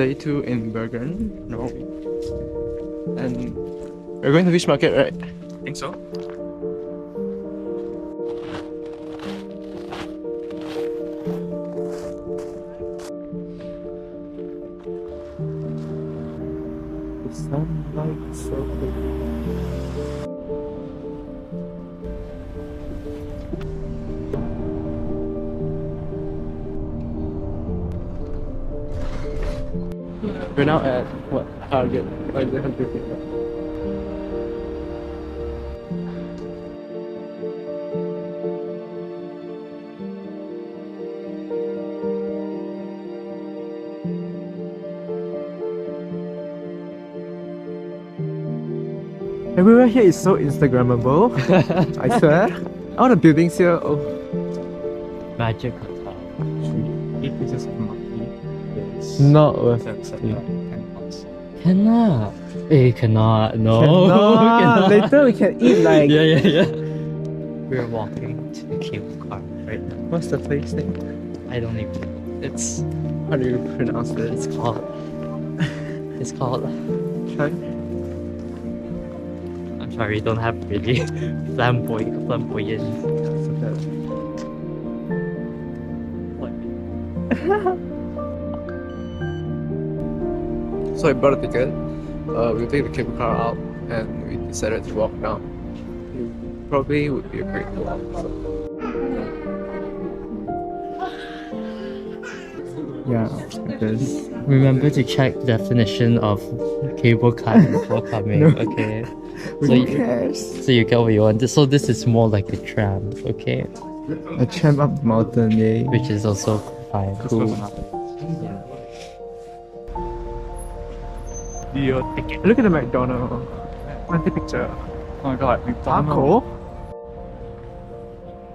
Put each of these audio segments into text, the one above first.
day 2 in Bergen, Norway. And we're going to fish market, right? I think so. The sunlight is so pretty. We're now at what? Target. Like the 100 feet. Everywhere here is so Instagrammable. I swear. All the buildings here, oh. Magic hotel. 8 pieces of monkey. It's Not worth it. it. 10 bucks. Cannot. Cannot. No. Cannot. Later we can eat like... Yeah. We're walking to the cable car right now. What's the place name? I don't even know. It's How do you pronounce it? it's called. It's called. Try. I'm sorry, you don't have really flamboyant. So I bought a ticket. We take the cable car out and we decided to walk down. It probably would be a great walk. Yeah, because Remember to check definition of cable car before coming. No. Okay. who So you, cares? so you get what you want. So this is more like a tram. Okay. A tramp up the mountain, yay. Which is also fine. Cool. Yeah. Video ticket. Look at the McDonald's. Fancy picture. Oh my god, McDonald's. Taco?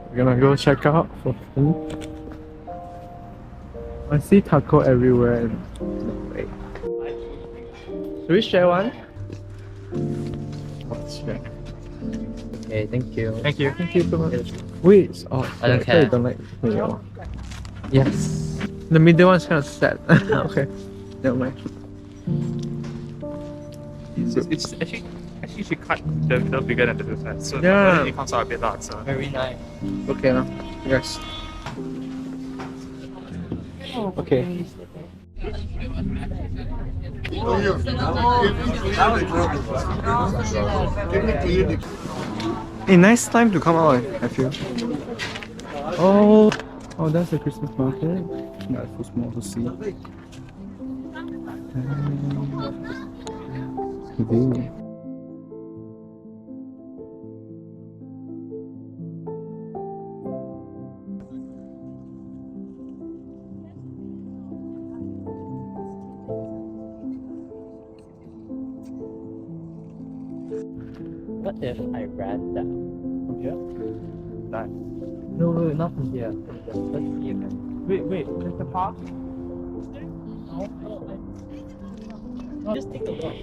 We're gonna go check out for food. I see taco everywhere in Norway. Should we share one? Let's share. Okay. Thank you. Thank you. Thank you so much. Wait, oh, I don't thought care. you don't like mayo. Yes. The middle one's kind of sad. Okay, never mind. It's actually she cut the middle bigger than the two sides. So Yeah. it comes out a bit large. So. Very nice. Okay now, yes. Okay. A nice time to come out, I feel. Oh, that's the Christmas market. That's too small to see. Convenient. What if I ran down? From here? That. No, not from here. Let's see again. Wait, there's the park? No, just take a look.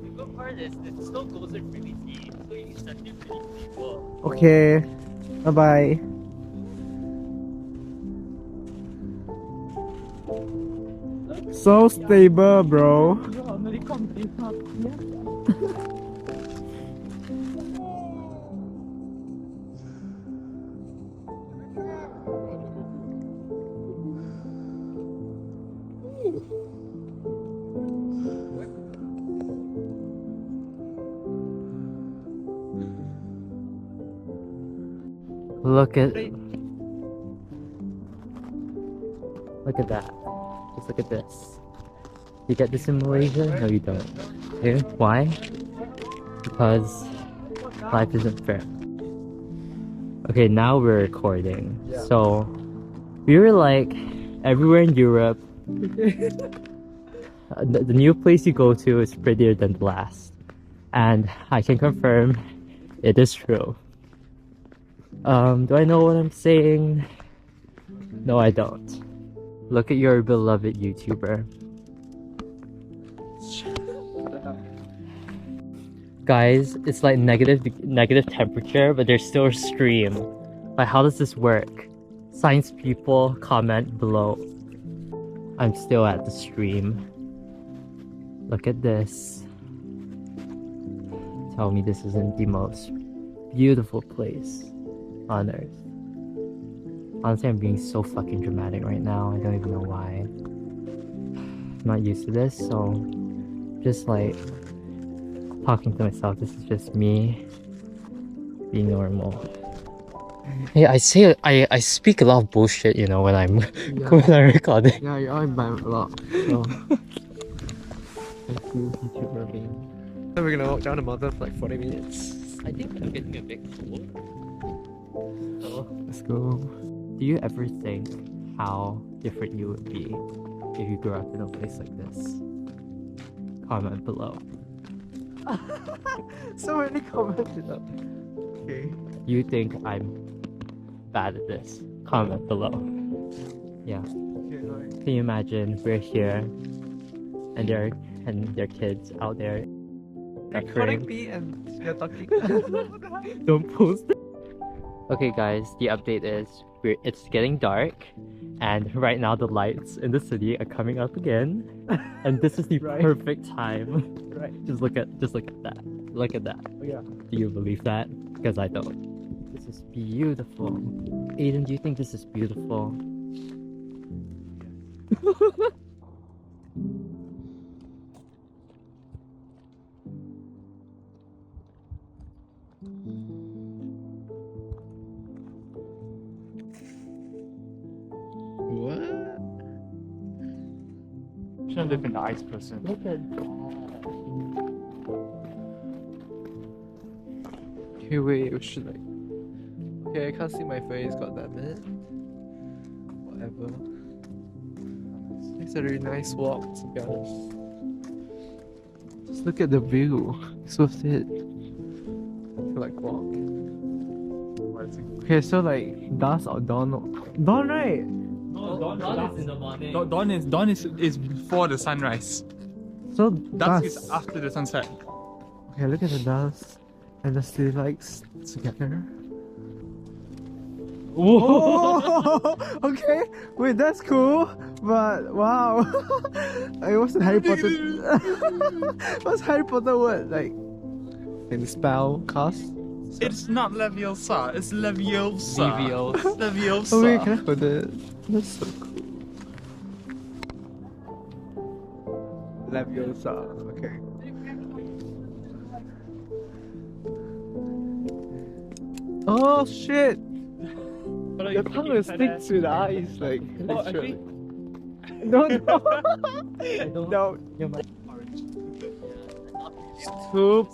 The good part is it still goes in really deep, so you can actually really deep work. Okay, bye bye. So stable, bro. Look at that. Just look at this. You get this in Malaysia? No, you don't. Okay, why? Because life isn't fair. Okay, now we're recording. So we were like everywhere in Europe. The new place you go to is prettier than the last, and I can confirm it is true. Do I know what I'm saying? No, I don't. Look at your beloved YouTuber. Guys, it's like negative temperature, but there's still a stream. Like, how does this work? Science people, comment below. I'm still at the stream. Look at this. Tell me this isn't the most beautiful place on earth. Honestly, I'm being so fucking dramatic right now. I don't even know why. I'm not used to this, so just like talking to myself. This is just me being normal. Hey, I speak a lot of bullshit, you know, when I'm when I'm recording. Yeah, you are buying a lot. So. Thank you, YouTuber being. So we're gonna walk down the mountain for like 40 minutes. I think I'm getting a bit cold. So, Let's go. do you ever think how different you would be if you grew up in a place like this? Comment below. So many comments. Okay. You think I'm bad at this? Comment below. Yeah. Okay, right. Can you imagine we're here and there are kids out there Recording me and you're talking. Don't post it. Okay guys, the update is it's getting dark and right now the lights in the city are coming up again and this is the Right. perfect time. Right. Just look at that. Look at that. Oh, yeah. Do you believe that? Because I don't. This is beautiful. Aiden, do you think this is beautiful? What? Shouldn't live in the ice person. Look at Okay, wait, we should like. Okay, I can't see my face, god damn it. Whatever. It's a really nice walk, to be honest. Just look at the view. It's worth it. To like walk. Okay, so like dusk or dawn? Dawn, right? No, Dawn is in the morning. Dawn is before the sunrise. So Dusk is after the sunset. Okay, look at the dusk and the city lights together. Oh, okay. Wait, that's cool. But wow, it was Harry Potter. What's Harry Potter word like? In the spell cast. It's not Leviosa, it's Leviosa. Leviosa. Oh wait, can I hold it? That's so cool. Leviosa. Okay. Oh shit! The tongue will stick to the eyes, like literally. No, no, no. You're my Soup.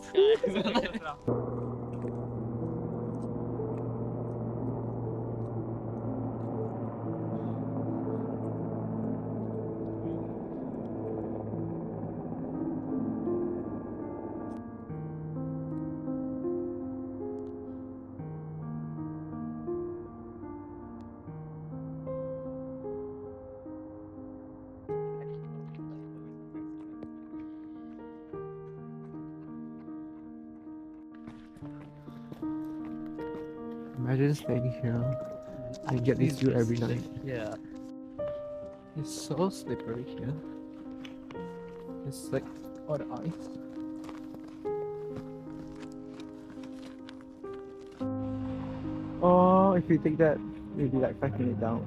Imagine staying here. I get this view every night. yeah. It's so slippery here. It's like all the ice. Oh, if you take that, maybe like 5 minutes down.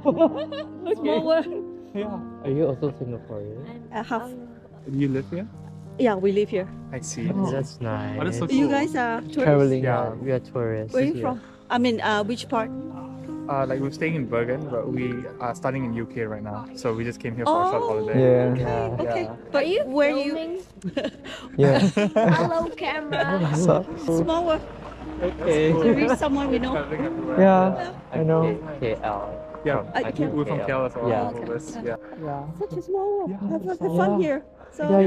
Smaller. Yeah. Are you also Singaporean? Half. Do you live here? Yeah, we live here. I see. Oh. That's nice. Oh, that's so You cool. guys are tourists? Traveling. Yeah. We are tourists. Where are you yeah. from? I mean, which part? Like we're staying in Bergen, but we are studying in UK right now. So we just came here for a short Oh. holiday. Yeah. Yeah. Okay. Yeah. But Are you where you? filming? Yeah. Hello, camera. So, Smaller. Okay. To reach someone we know. Traveling everywhere. yeah, I know. KL. Yeah, I can't- we're from KL as well. Yeah. all of us. Yeah. Yeah. Such a small world. Yeah, Have it's fun small. here. So Yeah,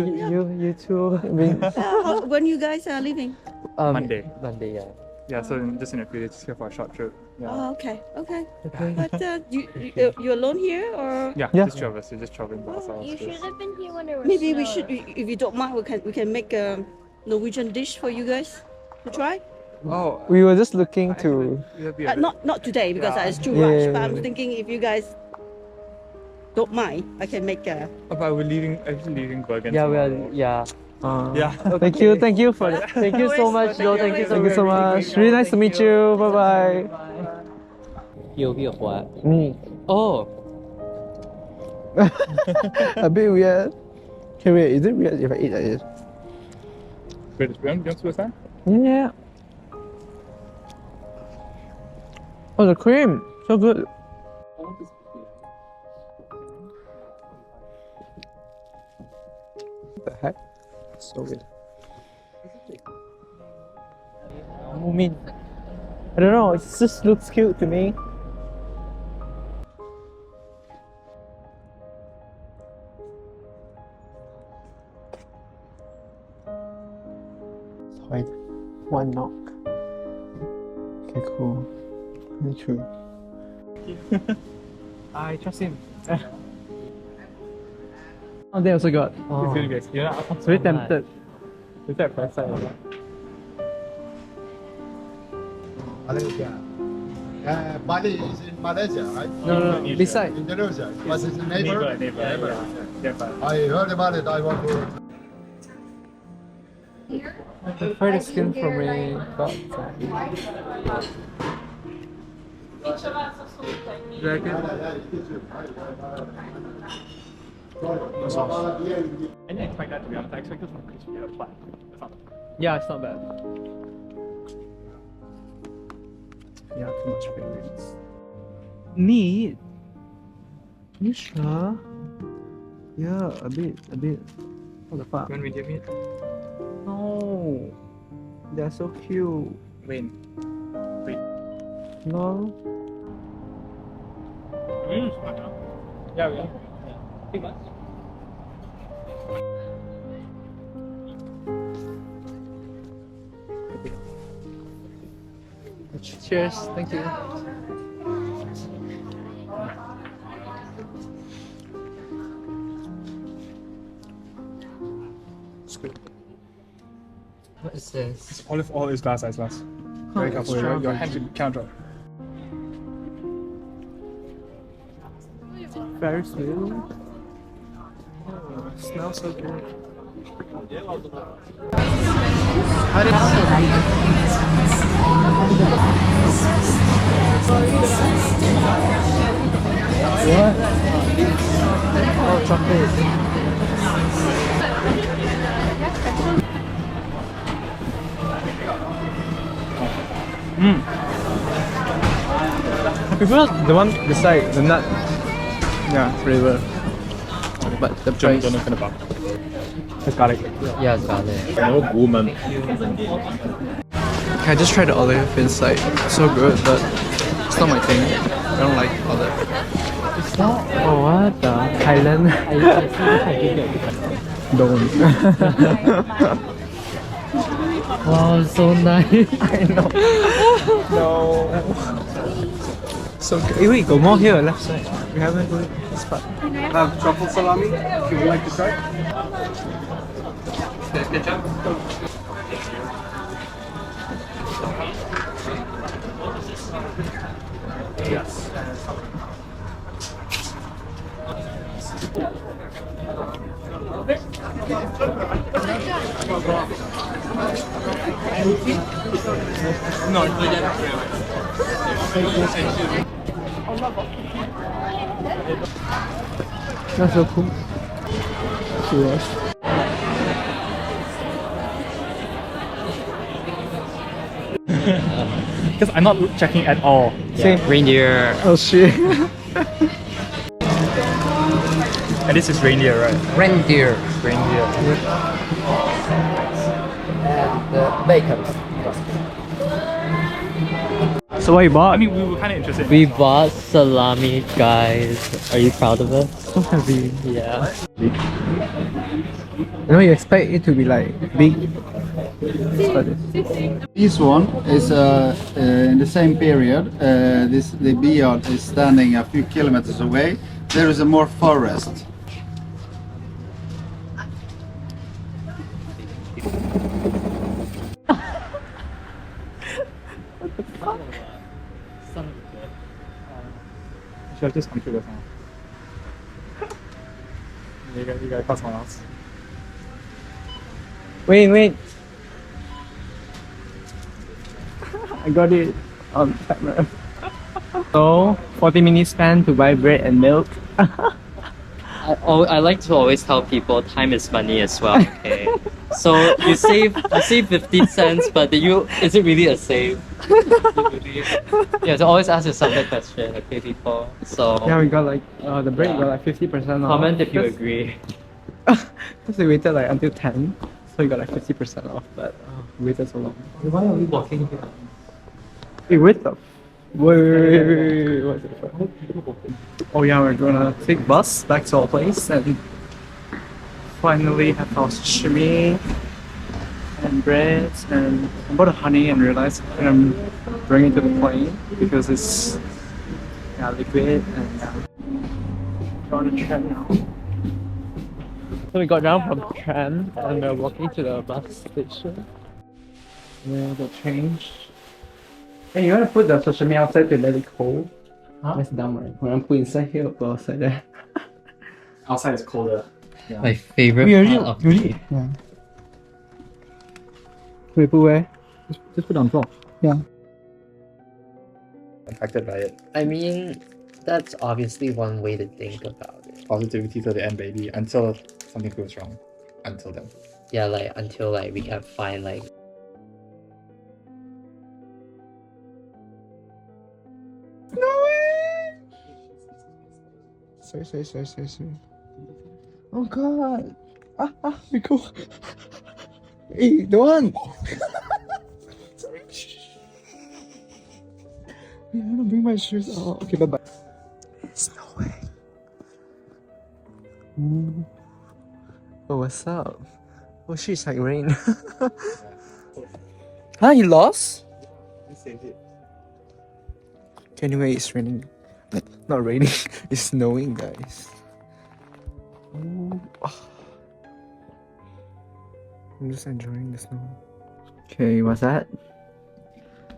you too. I mean, when you guys are leaving? Monday. Monday, yeah. Yeah, so just in a few days, just here for a short trip. Yeah. Oh, okay, okay. okay. But you alone here or? Yeah, Yeah. just two of us. We're just traveling by ourselves. You should have been here when it was Maybe we snow. should, if you don't mind, we can make a Norwegian dish for you guys to try. Oh, We were just looking to. it'll be a bit- Not today because Yeah. it's too Yeah, rush. yeah, But I'm yeah. thinking if you guys don't mind, I can make a. Oh, but we're leaving. Actually, leaving Bergen. Yeah, we are. tomorrow. Yeah. Yeah. Thank you for that. Thank you so much, Joe. Thank you so Thank you so much. Really nice to meet you. Bye bye. 有没有花？ Oh, 哦， a bit weird. Okay, wait, is it weird if I eat like this? Wait, you want to do a sign? Yeah. Oh, the cream, so good. What the heck? So weird. Moomin. I don't know. It just looks cute to me. So like one knock. Okay, cool. Very true. I trust him. Oh, they also got. It's Oh. really good. You're not. It's very tempted. Is that first side? Malaysia. Bali is in Malaysia, right? No, beside. Indonesia. Was it a neighbor? Neighbor. Yeah, but I heard about it. I want to. I prefer the skin from a dog. Dragon. I didn't expect that to be honest. I expected some crispy flat. That's not. Yeah, it's not bad. Yeah, too much favorites. Neat. You sure? Yeah, a bit. What the fuck? When we give it, No. They're so cute. Wayne. No. Yeah, we are. Big much. Cheers. Thank you. It's good. What is this? Olive oil is glass ice glass. Very careful. Your hand should count up. Ferris wheel. Oh, smells so good. What? Oh, chocolate. I prefer the one beside the nut. Yeah, flavor. But the price. It's garlic. Yeah, it's garlic. I just tried the olive. It's like so good, but it's not my thing. I don't like olive. It's not. Oh, what the Thailand? Don't. Wow, so nice. I know. No. So good. Hey, wait, got more here left side. We haven't go this part. Have truffle salami if you would like to try. Yes. No, That's so cool. Serious. because I'm not checking at all. Same. Reindeer. Oh shit. And this is reindeer, right? Reindeer. Reindeer. And bacon. So what you bought? I mean, we were kind of interested. We bought salami, guys. Are you proud of us? so heavy. Yeah. You know, you expect it to be like big. But it's This one is in the same period. The vineyard is standing a few kilometers away. There is a more forest. Should have just come through this one. You gotta call someone else. Wait. I got it on camera. So, 40 minutes spent to buy bread and milk. I like to always tell people time is money as well. Okay, so you save 50 cents, but is it really a save? You have to always ask yourself that question. Okay, people. So Yeah, we got like the bread got like 50% off. comment if you Because- agree. Because we waited like until 10, so we got like 50% off. But we waited so long. Why are we walking here? Hey, wait the. Wait. What's it for? Oh yeah, we're gonna take bus back to our place and finally have our sashimi and bread, and I bought a honey and realized I'm bringing it to the plane because it's liquid and we're on the tram now. So we got down from the tram and we're walking to the bus station where the change. Hey, you wanna put the sashimi outside to let it cold? Huh? That's dumb, right? When I'm put inside here or put outside there. Outside is colder. Yeah. My favorite part of Yeah. Wait, put where? Just put it on the floor. Yeah. Affected by it. I mean, that's obviously one way to think about it. Positivity to the end, baby. Until something goes wrong. Until then. Yeah, like until like we can find like Sorry. Oh god. We go. Hey, the one. Sorry. Yeah, I'm gonna bring my shoes out. Okay, bye. There's no way. Ooh. Oh, what's up? Oh shit, it's like rain. Huh? You lost? You saved it. Okay, anyway, it's raining. Not raining, it's snowing, guys. Ooh. I'm just enjoying the snow. Okay, what's that?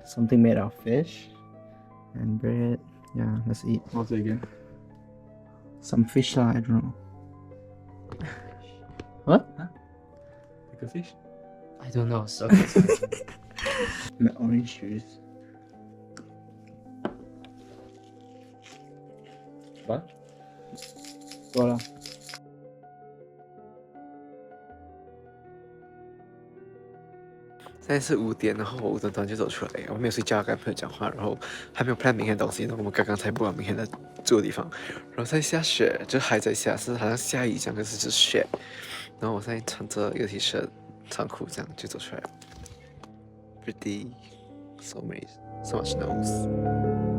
Something made out of fish and bread. Yeah, let's eat. What's it again? Some fish, I don't know. What? Like a fish? I don't know. So My orange juice. What? Voilà. 现在是5点，然后我5点突然就走出来，我没有睡觉，跟朋友讲话，然后还没有 plan 明天的东西，然后我们刚刚才播完明天的住的地方，然后在下雪，就还在下，是好像下雨这样，可是就是雪，然后我现在穿着一个 T 恤、长裤这样就走出来了 ，pretty so much snows。